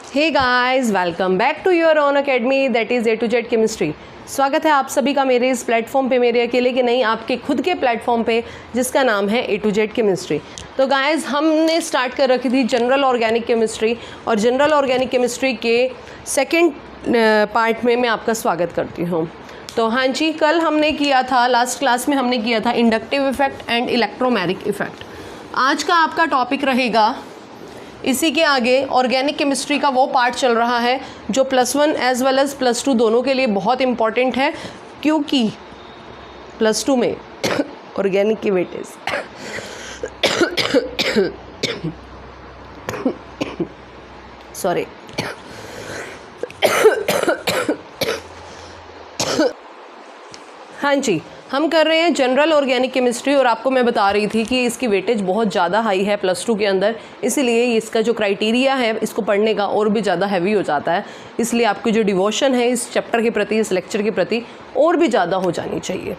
Hey guys, welcome back to your own academy that is A to Z chemistry. स्वागत है आप सभी का मेरे इस प्लेटफॉर्म पे, मेरे अकेले के नहीं, आपके खुद के प्लेटफॉर्म पे जिसका नाम है A to Z केमिस्ट्री। तो गाइस, हमने स्टार्ट कर रखी थी जनरल ऑर्गेनिक केमिस्ट्री और जनरल ऑर्गेनिक केमिस्ट्री के सेकेंड पार्ट में मैं आपका स्वागत करती हूँ। तो हाँ जी, कल हमने किया था, लास्ट क्लास में हमने किया था inductive effect and electromagnetic effect. आज का आपका टॉपिक रहेगा इसी के आगे ऑर्गेनिक केमिस्ट्री का वो पार्ट चल रहा है जो +1 एज वेल एज +2 दोनों के लिए बहुत इम्पॉर्टेंट है, क्योंकि +2 में ऑर्गेनिक की वेटेज सॉरी हाँ जी, हम कर रहे हैं जनरल ऑर्गेनिक केमिस्ट्री और आपको मैं बता रही थी कि इसकी वेटेज बहुत ज़्यादा हाई है +2 के अंदर, इसीलिए इसका जो क्राइटेरिया है इसको पढ़ने का और भी ज़्यादा हैवी हो जाता है। इसलिए आपकी जो डिवोशन है इस चैप्टर के प्रति, इस लेक्चर के प्रति और भी ज़्यादा हो जानी चाहिए।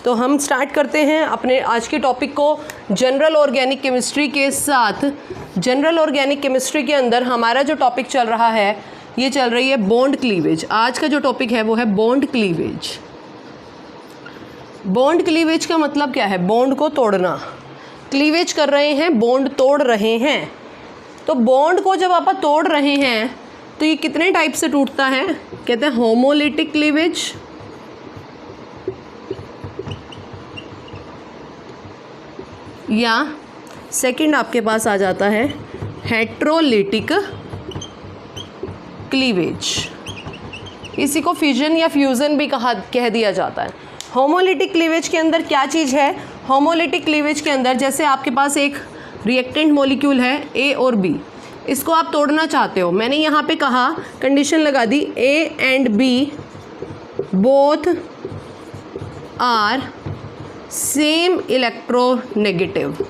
तो हम स्टार्ट करते हैं अपने आज के टॉपिक को जनरल ऑर्गेनिक केमिस्ट्री के साथ। जनरल ऑर्गेनिक केमिस्ट्री के अंदर हमारा जो टॉपिक चल रहा है, ये चल रही है बॉन्ड क्लीवेज। आज का जो टॉपिक है वो है बॉन्ड क्लीवेज। बॉन्ड क्लीवेज का मतलब क्या है? बॉन्ड को तोड़ना। क्लीवेज कर रहे हैं, बॉन्ड तोड़ रहे हैं। तो बॉन्ड को जब आप तोड़ रहे हैं तो ये कितने टाइप से टूटता है? कहते हैं होमोलिटिक क्लीवेज, या सेकंड आपके पास आ जाता है हेट्रोलिटिक क्लीवेज। इसी को फ्यूजन या फ्यूज़न भी कह दिया जाता है। होमोलिटिक क्लीवेज के अंदर क्या चीज़ है? होमोलिटिक क्लीवेज के अंदर जैसे आपके पास एक रिएक्टेंट मॉलिक्यूल है A और B, इसको आप तोड़ना चाहते हो। मैंने यहाँ पे कहा, कंडीशन लगा दी, A and B both are same electronegative.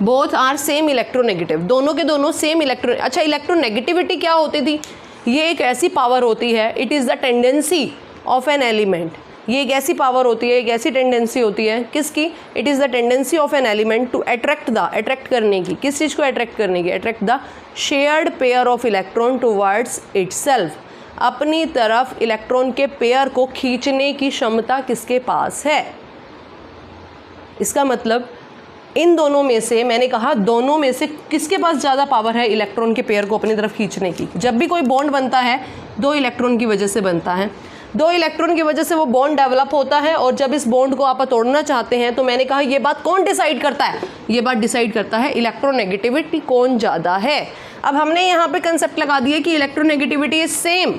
Both are same electronegative, दोनों के दोनों सेम इलेक्ट्रो। अच्छा, इलेक्ट्रोनेगेटिविटी क्या होती थी? ये एक ऐसी पावर होती है, it is the tendency of an element. ये एक ऐसी पावर होती है, एक ऐसी टेंडेंसी होती है, किसकी? It is the tendency of an element to attract करने की। किस चीज़ को अट्रैक्ट करने की? Attract the shared pair of electron towards itself. अपनी तरफ इलेक्ट्रॉन के पेयर को खींचने की क्षमता किसके पास है? इसका मतलब इन दोनों में से, मैंने कहा दोनों में से किसके पास ज़्यादा पावर है इलेक्ट्रॉन के पेयर को अपनी तरफ खींचने की? जब भी कोई बॉन्ड बनता है 2 इलेक्ट्रॉन की वजह से बनता है। 2 इलेक्ट्रॉन की वजह से वो बॉन्ड डेवलप होता है, और जब इस बॉन्ड को आप तोड़ना चाहते हैं तो मैंने कहा ये बात कौन डिसाइड करता है? ये बात डिसाइड करता है इलेक्ट्रोनेगेटिविटी कौन ज़्यादा है। अब हमने यहाँ पे कंसेप्ट लगा दिया कि इलेक्ट्रोनेगेटिविटी इज सेम।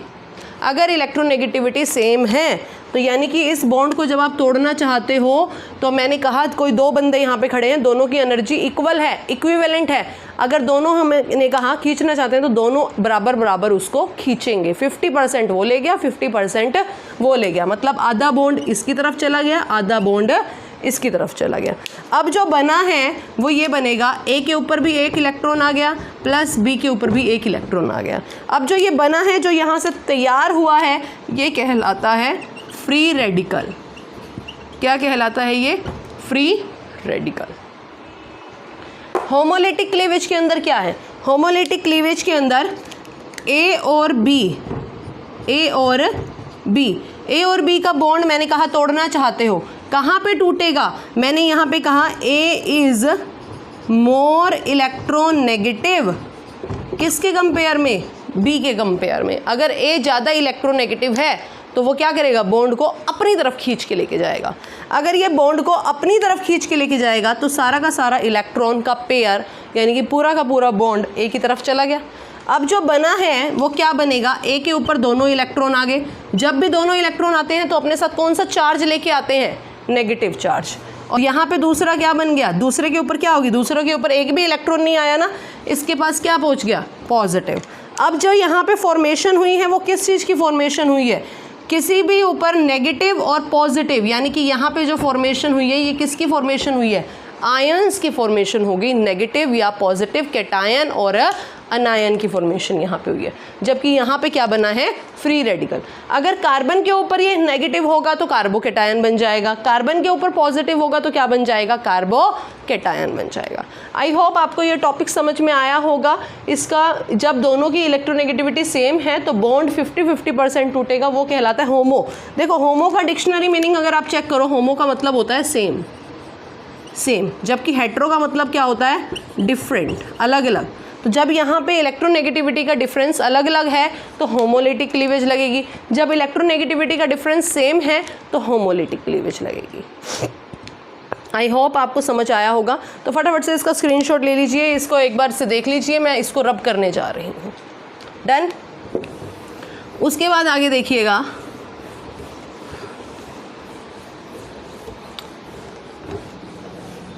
अगर इलेक्ट्रोनेगेटिविटी सेम है तो यानी कि इस बॉन्ड को जब आप तोड़ना चाहते हो तो मैंने कहा कोई 2 बंदे यहाँ पे खड़े हैं, दोनों की एनर्जी इक्वल है, इक्विवेलेंट है। अगर दोनों हमने कहा खींचना चाहते हैं तो दोनों बराबर बराबर उसको खींचेंगे। 50% वो ले गया, 50% वो ले गया, मतलब आधा बॉन्ड इसकी तरफ चला गया, आधा बॉन्ड इसकी तरफ चला गया। अब जो बना है वो ये बनेगा, A के ऊपर भी 1 इलेक्ट्रॉन आ गया प्लस B के ऊपर भी 1 इलेक्ट्रॉन आ गया। अब जो ये बना है, जो यहाँ से तैयार हुआ है, ये कहलाता है फ्री रेडिकल। क्या कहलाता है ये? Free radical. होमोलिटिक क्लीवेज के अंदर क्या है? होमोलिटिक क्लीवेज के अंदर A और B का बॉन्ड मैंने कहा तोड़ना चाहते हो, कहाँ पे टूटेगा? मैंने यहाँ पे कहा A इज मोर इलेक्ट्रोनेगेटिव। किसके कंपेयर में? B के कंपेयर में। अगर A ज़्यादा इलेक्ट्रोनेगेटिव है तो वो क्या करेगा? बॉन्ड को अपनी तरफ खींच के लेके जाएगा। अगर ये बॉन्ड को अपनी तरफ खींच के लेके जाएगा तो सारा का सारा इलेक्ट्रॉन का पेयर, यानी कि पूरा का पूरा बॉन्ड A की तरफ चला गया। अब जो बना है वो क्या बनेगा? A के ऊपर दोनों इलेक्ट्रॉन आ गए। जब भी दोनों इलेक्ट्रॉन आते हैं तो अपने साथ कौन सा चार्ज लेके आते हैं? Negative charge. और यहाँ पे दूसरा क्या बन गया? दूसरे के ऊपर क्या होगी? दूसरे के ऊपर एक भी इलेक्ट्रॉन नहीं आया ना, इसके पास क्या पहुँच गया? पॉजिटिव। अब जो यहाँ पे फॉर्मेशन हुई है वो किस चीज़ की फॉर्मेशन हुई है? किसी भी ऊपर नेगेटिव और पॉजिटिव, यानी कि यहाँ पे जो फॉर्मेशन हुई है ये किसकी फॉर्मेशन हुई है? आयंस की फॉर्मेशन होगी, नेगेटिव या पॉजिटिव कैटायन और अनायन की फॉर्मेशन यहाँ पे हुई है, जबकि यहाँ पे क्या बना है, फ्री रेडिकल। अगर कार्बन के ऊपर ये नेगेटिव होगा तो कार्बोकैटायन बन जाएगा, कार्बन के ऊपर पॉजिटिव होगा तो क्या बन जाएगा, कार्बोकैटायन बन जाएगा। आई होप आपको ये टॉपिक समझ में आया होगा। इसका जब दोनों की इलेक्ट्रोनेगेटिविटी सेम है तो बॉन्ड 50-50% टूटेगा, वो कहलाता है होमो। देखो होमो का डिक्शनरी मीनिंग अगर आप चेक करो, होमो का मतलब होता है सेम, जबकि हेट्रो का मतलब क्या होता है, डिफरेंट, अलग अलग। तो जब यहाँ पे इलेक्ट्रोनेगेटिविटी का डिफरेंस अलग अलग है तो होमोलिटिक क्लीवेज लगेगी, जब इलेक्ट्रोनेगेटिविटी का डिफरेंस सेम है तो होमोलिटिक क्लीवेज लगेगी। आई होप आपको समझ आया होगा। तो फटाफट से इसका स्क्रीनशॉट ले लीजिए, इसको एक बार से देख लीजिए, मैं इसको रब करने जा रही हूँ। डन। उसके बाद आगे देखिएगा,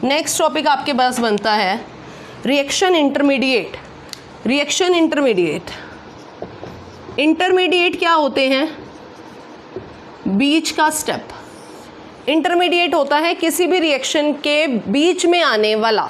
नेक्स्ट टॉपिक आपके पास बनता है रिएक्शन इंटरमीडिएट। रिएक्शन इंटरमीडिएट क्या होते हैं, बीच का स्टेप। इंटरमीडिएट होता है किसी भी रिएक्शन के बीच में आने वाला।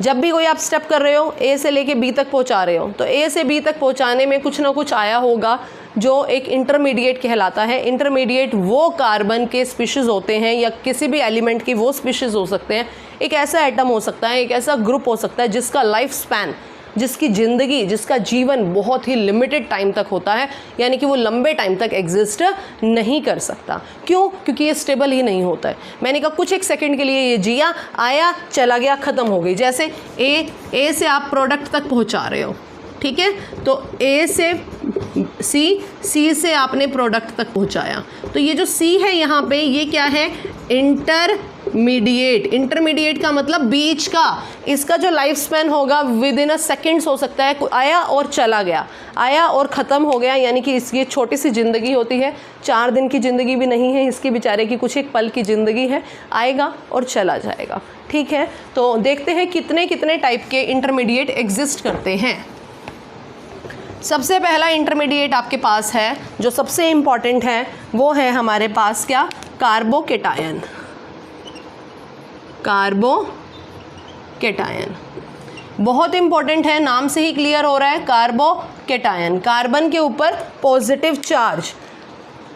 जब भी कोई आप स्टेप कर रहे हो, ए से लेके बी तक पहुंचा रहे हो, तो ए से बी तक पहुंचाने में कुछ ना कुछ आया होगा जो एक इंटरमीडिएट कहलाता है। इंटरमीडिएट वो कार्बन के स्पीशीज़ होते हैं या किसी भी एलिमेंट की वो स्पीशीज़ हो सकते हैं, एक ऐसा एटम हो सकता है, एक ऐसा ग्रुप हो सकता है जिसका लाइफ स्पैन, जिसकी ज़िंदगी, जिसका जीवन बहुत ही लिमिटेड टाइम तक होता है, यानी कि वो लंबे टाइम तक एग्जिस्ट नहीं कर सकता। क्यों? क्योंकि ये स्टेबल ही नहीं होता है। मैंने कहा कुछ एक सेकंड के लिए ये जिया, आया, चला गया, ख़त्म हो गई। जैसे ए से आप प्रोडक्ट तक पहुंचा रहे हो, ठीक है, तो ए से सी से आपने प्रोडक्ट तक पहुंचाया, तो ये जो सी है यहाँ पे, ये क्या है, इंटरमीडिएट। इंटरमीडिएट का मतलब बीच का। इसका जो लाइफ स्पैन होगा विद इन अ सेकेंड्स हो सकता है, आया और चला गया, आया और ख़त्म हो गया, यानी कि इसकी छोटी सी ज़िंदगी होती है, 4 दिन की ज़िंदगी भी नहीं है इसकी, बेचारे की कुछ एक पल की ज़िंदगी है, आएगा और चला जाएगा। ठीक है, तो देखते हैं कितने कितने टाइप के इंटरमीडिएट एग्जिस्ट करते हैं। सबसे पहला इंटरमीडिएट आपके पास है जो सबसे इम्पॉर्टेंट है, वो है हमारे पास क्या, कार्बोकैटायन। कार्बोकैटायन बहुत इम्पॉर्टेंट है, नाम से ही क्लियर हो रहा है, कार्बोकैटायन। कार्बन के ऊपर पॉजिटिव चार्ज,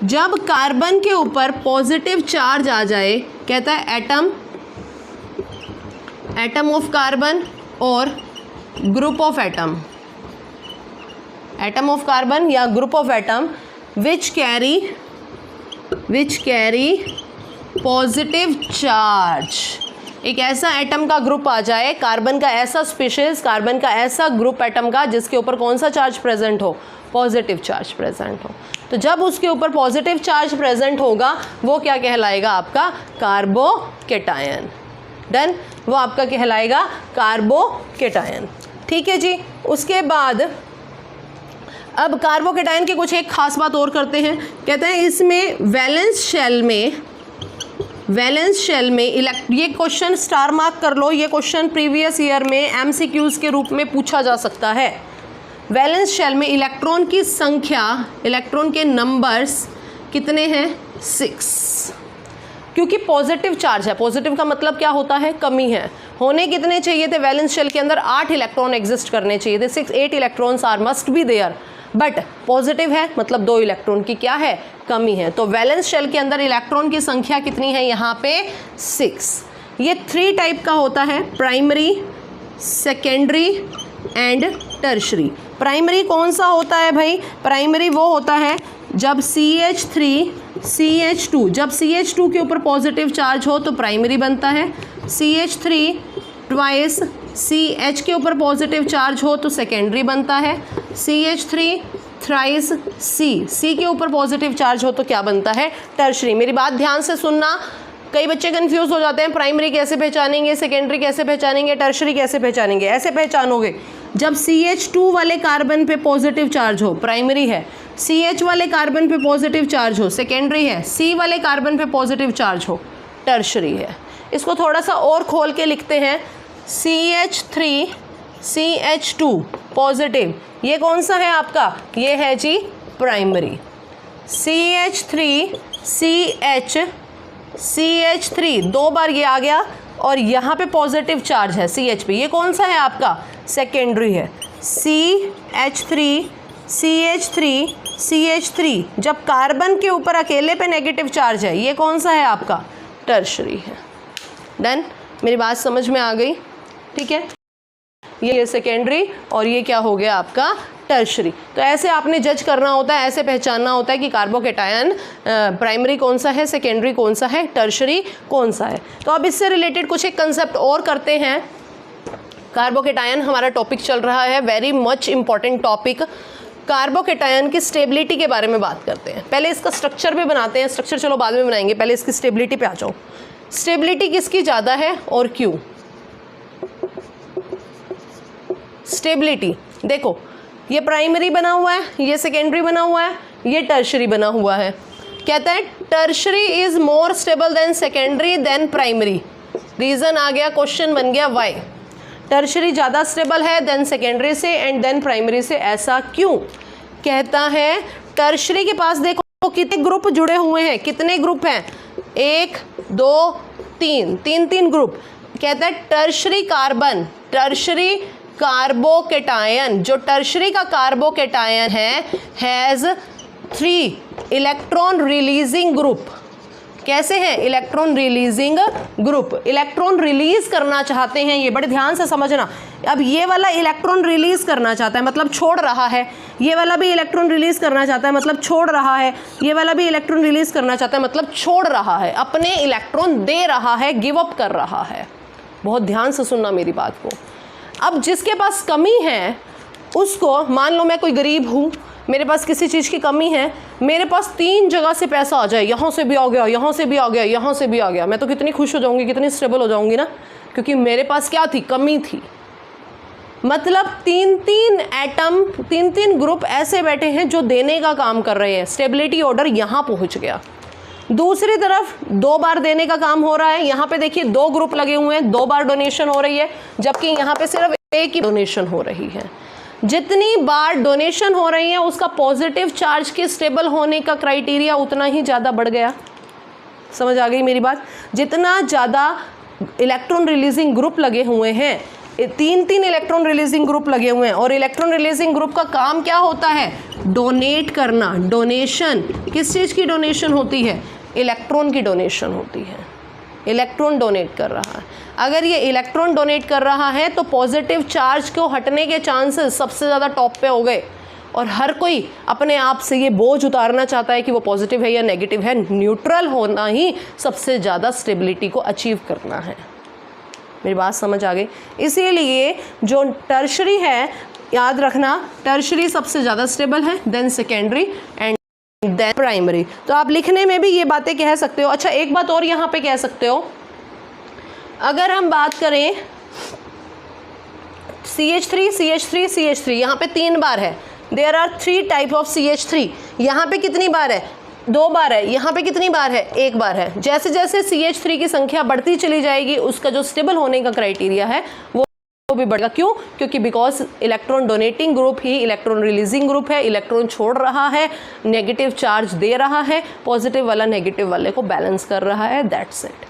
जब कार्बन के ऊपर पॉजिटिव चार्ज आ जाए, कहता है एटम ऑफ कार्बन और group of atom of carbon या group of atom which carry positive charge. एक ऐसा एटम का ग्रुप आ जाए, कार्बन का ऐसा स्पीशीज, कार्बन का ऐसा ग्रुप एटम का जिसके ऊपर कौन सा चार्ज प्रेजेंट हो, पॉजिटिव चार्ज प्रेजेंट हो। तो जब उसके ऊपर पॉजिटिव चार्ज प्रेजेंट होगा वो क्या कहलाएगा, आपका कार्बोकैटायन। डन, वो आपका कहलाएगा कार्बोकैटायन। ठीक है जी। उसके बाद अब कार्बोकैटायन की कुछ एक खास बात और करते हैं, कहते हैं इसमें वैलेंस शेल में ये क्वेश्चन स्टार मार्क कर लो, ये क्वेश्चन प्रीवियस ईयर में एमसीक्यूज के रूप में पूछा जा सकता है। वैलेंस शेल में इलेक्ट्रॉन की संख्या, इलेक्ट्रॉन के नंबर्स कितने हैं, 6, क्योंकि पॉजिटिव चार्ज है। पॉजिटिव का मतलब क्या होता है, कमी है। होने कितने चाहिए थे, वैलेंस शेल के अंदर 8 इलेक्ट्रॉन एग्जिस्ट करने चाहिए थे, 8 electrons are must be there, but positive है मतलब 2 इलेक्ट्रॉन की क्या है, कमी है। तो वैलेंस शेल के अंदर इलेक्ट्रॉन की संख्या कितनी है, यहाँ पे 6। ये 3 टाइप का होता है, primary, secondary and tertiary. Primary कौन सा होता है भाई, प्राइमरी वो होता है जब CH3 CH2, जब CH2 के ऊपर पॉजिटिव चार्ज हो तो प्राइमरी बनता है, CH3 ट्वाइस CH के ऊपर पॉजिटिव चार्ज हो तो सेकेंडरी बनता है, CH3 थ्राइस C के ऊपर पॉजिटिव चार्ज हो तो क्या बनता है, टर्शरी। मेरी बात ध्यान से सुनना, कई बच्चे कंफ्यूज हो जाते हैं, प्राइमरी कैसे पहचानेंगे, सेकेंडरी कैसे पहचानेंगे, टर्शरी कैसे पहचानेंगे। ऐसे पहचानोगे, जब CH2 वाले कार्बन पे पॉजिटिव चार्ज हो प्राइमरी है, CH वाले कार्बन पे पॉजिटिव चार्ज हो सेकेंडरी है, C वाले कार्बन पे पॉजिटिव चार्ज हो टर्शरी है। इसको थोड़ा सा और खोल के लिखते हैं, CH3 CH2 पॉजिटिव, ये कौन सा है आपका, ये है जी प्राइमरी। CH3 CH3 2 बार ये आ गया और यहाँ पे पॉजिटिव चार्ज है CH पे, ये कौन सा है आपका सेकेंडरी है, CH3 जब कार्बन के ऊपर अकेले पे नेगेटिव चार्ज है, ये कौन सा है आपका टर्शरी है। डन, मेरी बात समझ में आ गई, ठीक है। ये सेकेंडरी और ये क्या हो गया आपका टर्शरी। तो ऐसे आपने जज करना होता है, ऐसे पहचानना होता है कि कार्बोकेटायन प्राइमरी कौन सा है, सेकेंडरी कौन सा है, टर्शरी कौन सा है। तो अब इससे रिलेटेड कुछ एक कंसेप्ट और करते हैं। कार्बोकेटायन हमारा टॉपिक चल रहा है, very much important topic. Carbocation की स्टेबिलिटी के बारे में बात करते हैं। पहले इसका स्ट्रक्चर भी बनाते हैं, स्ट्रक्चर चलो बाद में बनाएंगे, पहले इसकी स्टेबिलिटी पे आ जाओ। स्टेबिलिटी किसकी ज़्यादा है और क्यों? स्टेबिलिटी देखो, ये प्राइमरी बना हुआ है, ये सेकेंडरी बना हुआ है, ये टर्शरी बना हुआ है। कहता है tertiary is more stable than secondary than primary. Reason आ गया, क्वेश्चन बन गया वाई। टर्शरी ज़्यादा स्टेबल है देन सेकेंडरी से एंड देन प्राइमरी से, ऐसा क्यों? कहता है टर्शरी के पास देखो कितने ग्रुप जुड़े हुए हैं, कितने ग्रुप हैं, 1 2 3, 3 ग्रुप। कहता है टर्शरी कार्बोकेटायन, जो टर्शरी का कार्बोकेटायन है, हैज़ 3 इलेक्ट्रॉन रिलीजिंग ग्रुप। कैसे हैं? Electron releasing group. Electron release करना चाहते हैं, ये बड़े ध्यान से समझना। अब ये वाला इलेक्ट्रॉन रिलीज करना चाहता है मतलब छोड़ रहा है, ये वाला भी इलेक्ट्रॉन रिलीज करना चाहता है मतलब छोड़ रहा है, ये वाला भी इलेक्ट्रॉन रिलीज करना चाहता है मतलब छोड़ रहा है, अपने इलेक्ट्रॉन दे रहा है, गिव अप कर रहा है। बहुत ध्यान से सुनना मेरी बात को। अब जिसके पास कमी है उसको, मान लो मैं कोई गरीब हूँ, मेरे पास किसी चीज़ की कमी है, मेरे पास 3 जगह से पैसा आ जाए, यहाँ से भी आ गया, यहाँ से भी आ गया, यहाँ से भी आ गया, मैं तो कितनी खुश हो जाऊँगी, कितनी स्टेबल हो जाऊँगी ना, क्योंकि मेरे पास क्या थी, कमी थी। मतलब 3 एटम, 3 ग्रुप ऐसे बैठे हैं जो देने का काम कर रहे हैं, स्टेबिलिटी ऑर्डर यहाँ पहुँच गया। दूसरी तरफ 2 बार देने का काम हो रहा है, यहाँ पे देखिए 2 ग्रुप लगे हुए हैं, 2 बार डोनेशन हो रही है, जबकि यहाँ पे सिर्फ 1 ही डोनेशन हो रही है। जितनी बार डोनेशन हो रही है उसका पॉजिटिव चार्ज के स्टेबल होने का क्राइटेरिया उतना ही ज़्यादा बढ़ गया। समझ आ गई मेरी बात? जितना ज़्यादा इलेक्ट्रॉन रिलीजिंग ग्रुप लगे हुए हैं, 3 इलेक्ट्रॉन रिलीजिंग ग्रुप लगे हुए हैं, और इलेक्ट्रॉन रिलीजिंग ग्रुप का काम क्या होता है, डोनेट करना। डोनेशन किस चीज़ की डोनेशन होती है, इलेक्ट्रॉन की डोनेशन होती है। इलेक्ट्रॉन डोनेट कर रहा है, अगर ये इलेक्ट्रॉन डोनेट कर रहा है तो पॉजिटिव चार्ज को हटने के चांसेस सबसे ज़्यादा टॉप पे हो गए, और हर कोई अपने आप से ये बोझ उतारना चाहता है कि वो पॉजिटिव है या नेगेटिव है। न्यूट्रल होना ही सबसे ज़्यादा स्टेबिलिटी को अचीव करना है। मेरी बात समझ आ गई? इसीलिए जो टर्शरी है, याद रखना, टर्शरी सबसे ज़्यादा स्टेबल है, then secondary and then primary. तो आप लिखने में भी ये बातें कह सकते हो। अच्छा, एक बात और यहाँ पे कह सकते हो, अगर हम बात करें CH3 यहाँ पे 3 बार है, there are 3 type of CH3। यहाँ पे कितनी बार है, 2 बार है। यहाँ पे कितनी बार है, 1 बार है। जैसे जैसे CH3 की संख्या बढ़ती चली जाएगी, उसका जो स्टेबल होने का क्राइटेरिया है वो भी बढ़ेगा। क्यों? क्योंकि because electron donating group he electron releasing group है, इलेक्ट्रॉन छोड़ रहा है, नेगेटिव चार्ज दे रहा है, पॉजिटिव वाला नेगेटिव वाले को बैलेंस कर रहा है। That's it,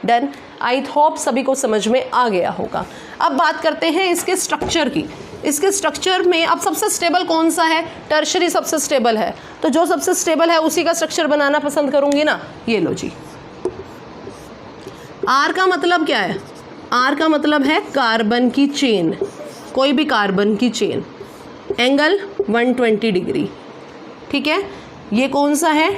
done. I hope सभी को समझ में आ गया होगा। अब बात करते हैं इसके स्ट्रक्चर की। इसके स्ट्रक्चर में अब सबसे स्टेबल कौन सा है, टर्शरी सबसे स्टेबल है, तो जो सबसे स्टेबल है उसी का स्ट्रक्चर बनाना पसंद करूंगी ना। ये लो जी, आर का मतलब क्या है, आर का मतलब है कार्बन की चेन, कोई भी कार्बन की चेन, एंगल 120 डिग्री, ठीक है। ये कौन सा है,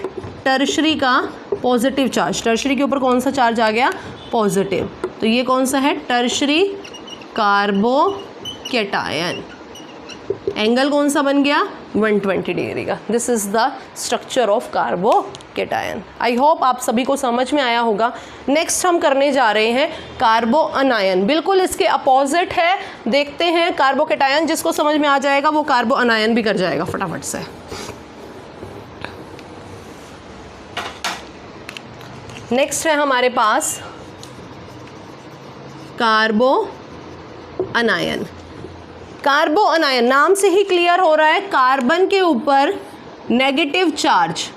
टर्शरी का पॉजिटिव चार्ज, टर्शरी के ऊपर कौन सा चार्ज आ गया, पॉजिटिव, तो ये कौन सा है, टर्शरी कार्बोकेटायन, एंगल कौन सा बन गया, 120 डिग्री का। This is the structure of carbocation. I hope आप सभी को समझ में आया होगा। नेक्स्ट हम करने जा रहे हैं कार्बो अनायन, बिल्कुल इसके अपोजिट है। देखते हैं कार्बोकेटायन, जिसको समझ में आ जाएगा वो कार्बो अनायन भी कर जाएगा फटाफट से। नेक्स्ट है हमारे पास कार्बो अनायन। कार्बो अनायन नाम से ही क्लियर हो रहा है, कार्बन के ऊपर नेगेटिव चार्ज,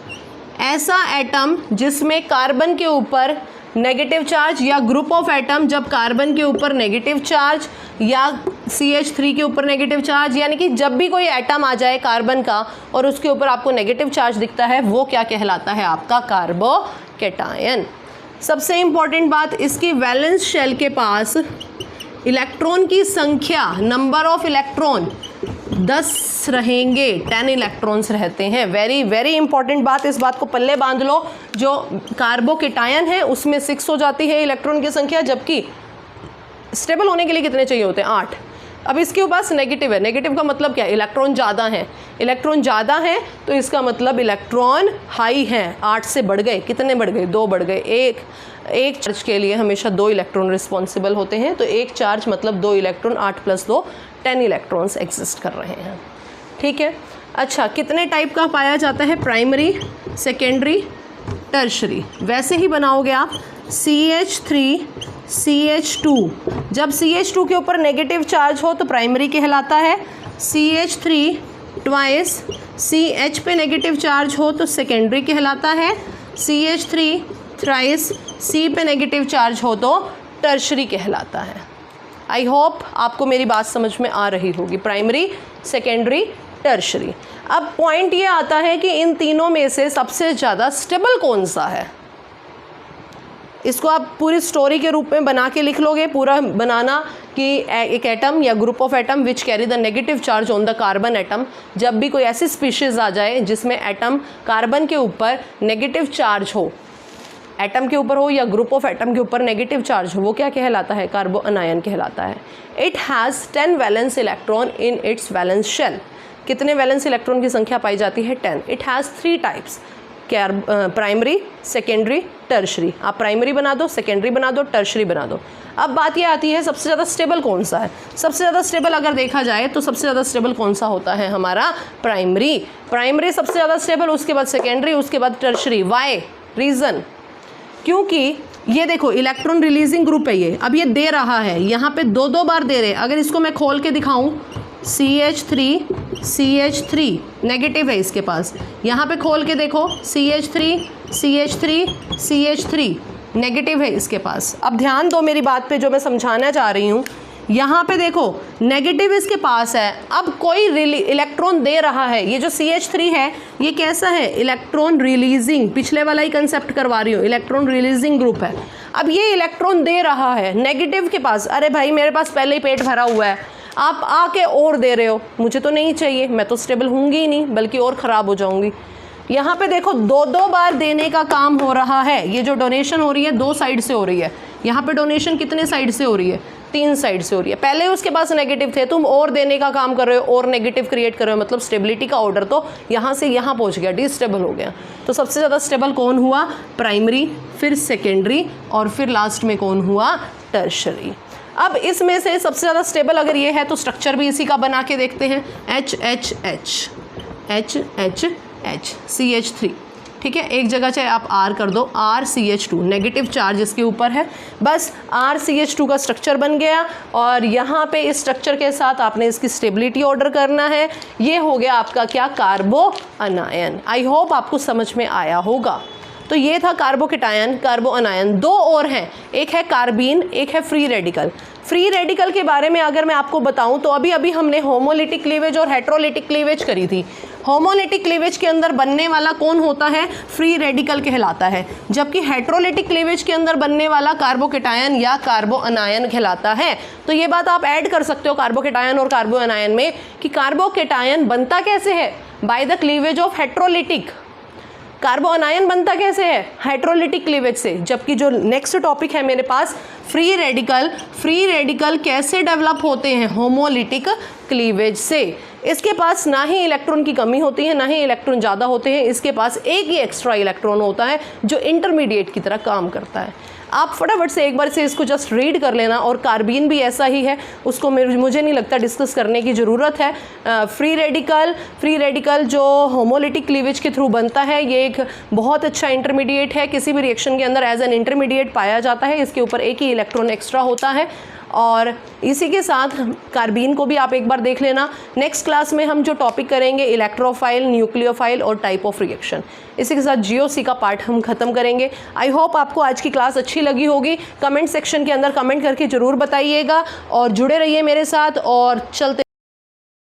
ऐसा एटम जिसमें कार्बन के ऊपर नेगेटिव चार्ज या ग्रुप ऑफ एटम जब कार्बन के ऊपर नेगेटिव चार्ज या CH3 के ऊपर नेगेटिव चार्ज, यानी कि जब भी कोई एटम आ जाए कार्बन का और उसके ऊपर आपको नेगेटिव चार्ज दिखता है, वो क्या कहलाता है? आपका कार्बोकैटायन। सबसे इंपॉर्टेंट बात, इसकी वैलेंस शेल के पास इलेक्ट्रॉन की संख्या, नंबर ऑफ इलेक्ट्रॉन 10 रहेंगे, 10 इलेक्ट्रॉन्स रहते हैं। वेरी वेरी इंपॉर्टेंट बात, इस बात को पल्ले बांध लो। जो कार्बोकैटायन है उसमें 6 हो जाती है इलेक्ट्रॉन की संख्या, जबकि स्टेबल होने के लिए कितने चाहिए होते हैं? 8। अब इसके पास नेगेटिव है, नेगेटिव का मतलब क्या है? इलेक्ट्रॉन ज़्यादा है। इलेक्ट्रॉन ज़्यादा है तो इसका मतलब इलेक्ट्रॉन हाई हैं, 8 से बढ़ गए। कितने बढ़ गए? 2 बढ़ गए। एक चार्ज के लिए हमेशा 2 इलेक्ट्रॉन रिस्पॉन्सिबल होते हैं, तो एक चार्ज मतलब 2 इलेक्ट्रॉन, 8 + 2 10 इलेक्ट्रॉन्स एग्जिस्ट कर रहे हैं। ठीक है। अच्छा, कितने टाइप का पाया जाता है? Primary, secondary, tertiary. वैसे ही बनाओगे आप CH3 CH2। जब CH2 के ऊपर नेगेटिव चार्ज हो तो प्राइमरी कहलाता है। CH3 ट्वाइस CH पे नेगेटिव चार्ज हो तो सेकेंडरी कहलाता है। CH3 थ्राइस C पे नेगेटिव चार्ज हो तो टर्शरी कहलाता है। आई होप आपको मेरी बात समझ में आ रही होगी। Primary, secondary, tertiary. अब पॉइंट ये आता है कि इन तीनों में से सबसे ज़्यादा स्टेबल कौन सा है? इसको आप पूरी स्टोरी के रूप में बना के लिख लोगे। पूरा बनाना कि एक एटम या group of atom which carry the negative charge on the carbon atom. जब भी कोई ऐसी स्पीशीज़ आ जाए जिसमें एटम कार्बन के ऊपर नेगेटिव चार्ज हो, एटम के ऊपर हो या ग्रुप ऑफ एटम के ऊपर नेगेटिव चार्ज हो, वो क्या कहलाता है? कार्बोअनायन कहलाता है। It has 10 valence electron in its valence shell. कितने वैलेंस इलेक्ट्रॉन की संख्या पाई जाती है? 10। It has 3 types, primary, secondary, tertiary. आप प्राइमरी बना दो, सेकेंडरी बना दो, टर्शरी बना दो। अब बात ये आती है सबसे ज़्यादा स्टेबल कौन सा है? सबसे ज़्यादा स्टेबल अगर देखा जाए तो सबसे ज़्यादा स्टेबल कौन सा होता है? हमारा प्राइमरी। प्राइमरी सबसे ज़्यादा स्टेबल, उसके बाद सेकेंडरी, उसके बाद टर्शरी। वाई? रीज़न, क्योंकि ये देखो इलेक्ट्रॉन रिलीजिंग ग्रुप है ये। अब ये दे रहा है, यहाँ पे 2 बार दे रहे। अगर इसको मैं खोल के दिखाऊं, CH3 CH3 नेगेटिव है इसके पास। यहाँ पे खोल के देखो, CH3 CH3 CH3 नेगेटिव है इसके पास। अब ध्यान दो मेरी बात पे जो मैं समझाना चाह रही हूँ। यहाँ पे देखो नेगेटिव इसके पास है। अब कोई इलेक्ट्रॉन दे रहा है। ये जो CH3 है ये कैसा है? Electron releasing. पिछले वाला ही कंसेप्ट करवा रही हूँ, इलेक्ट्रॉन रिलीजिंग ग्रुप है। अब ये इलेक्ट्रॉन दे रहा है नेगेटिव के पास। अरे भाई मेरे पास पहले ही पेट भरा हुआ है, आप आके और दे रहे हो, मुझे तो नहीं चाहिए, मैं तो स्टेबल होंगी ही नहीं बल्कि और ख़राब हो जाऊंगी। यहाँ पे देखो 2 बार देने का काम हो रहा है। ये जो डोनेशन हो रही है 2 साइड से हो रही है। यहाँ पे डोनेशन कितने साइड से हो रही है? 3 साइड से हो रही है। पहले उसके पास नेगेटिव थे, तुम और देने का काम कर रहे हो और नेगेटिव क्रिएट कर रहे हो, मतलब स्टेबिलिटी का ऑर्डर तो यहाँ से यहाँ पहुँच गया, डिस्टेबल हो गया। तो सबसे ज़्यादा स्टेबल कौन हुआ? प्राइमरी, फिर सेकेंडरी और फिर लास्ट में कौन हुआ? टर्शरी। अब इसमें से सबसे ज़्यादा स्टेबल अगर ये है तो स्ट्रक्चर भी इसी का बना के देखते हैं। HHH CH3। ठीक है, एक जगह चाहे आप R कर दो, RCH2 नेगेटिव चार्ज इसके ऊपर है, बस RCH2 का स्ट्रक्चर बन गया। और यहाँ पे इस स्ट्रक्चर के साथ आपने इसकी स्टेबिलिटी ऑर्डर करना है। ये हो गया आपका क्या? कार्बोअनायन। आई होप आपको समझ में आया होगा। तो ये था कार्बोकैटायन, कार्बोअनायन। 2 और हैं, एक है कार्बीन, एक है फ्री रेडिकल। फ्री रेडिकल के बारे में अगर मैं आपको बताऊं तो अभी अभी हमने होमोलिटिक क्लीवेज और हेट्रोलिटिक क्लीवेज करी थी। होमोलिटिक क्लीवेज के अंदर बनने वाला कौन होता है? फ्री रेडिकल कहलाता है, जबकि हेट्रोलिटिक क्लीवेज के अंदर बनने वाला कार्बोकैटायन या कार्बोअनायन कहलाता है। तो ये बात आप ऐड कर सकते हो कार्बोकैटायन और कार्बोअनायन में कि कार्बोकैटायन बनता कैसे है? By the cleavage of heterolytic. Carbanion बनता कैसे है? हेट्रोलिटिक क्लीवेज से। जबकि जो नेक्स्ट टॉपिक है मेरे पास फ्री रेडिकल, फ्री रेडिकल कैसे डेवलप होते हैं? होमोलिटिक क्लीवेज से। इसके पास ना ही इलेक्ट्रॉन की कमी होती है ना ही इलेक्ट्रॉन ज़्यादा होते हैं, इसके पास एक ही एक्स्ट्रा इलेक्ट्रॉन होता है जो इंटरमीडिएट की तरह काम करता है। आप फटाफट से एक बार से इसको जस्ट रीड कर लेना। और कार्बीन भी ऐसा ही है, उसको मुझे नहीं लगता डिस्कस करने की ज़रूरत है। फ्री रेडिकल जो होमोलिटिक क्लीवेज के थ्रू बनता है, ये एक बहुत अच्छा इंटरमीडिएट है। किसी भी रिएक्शन के अंदर एज एन इंटरमीडिएट पाया जाता है। इसके ऊपर एक ही इलेक्ट्रॉन एक्स्ट्रा होता है और इसी के साथ कार्बीन को भी आप एक बार देख लेना। नेक्स्ट क्लास में हम जो टॉपिक करेंगे इलेक्ट्रोफाइल, न्यूक्लियोफाइल और टाइप ऑफ रिएक्शन, इसी के साथ जीओसी का पार्ट हम खत्म करेंगे। आई होप आपको आज की क्लास अच्छी लगी होगी। कमेंट सेक्शन के अंदर कमेंट करके ज़रूर बताइएगा और जुड़े रहिए मेरे साथ और चलते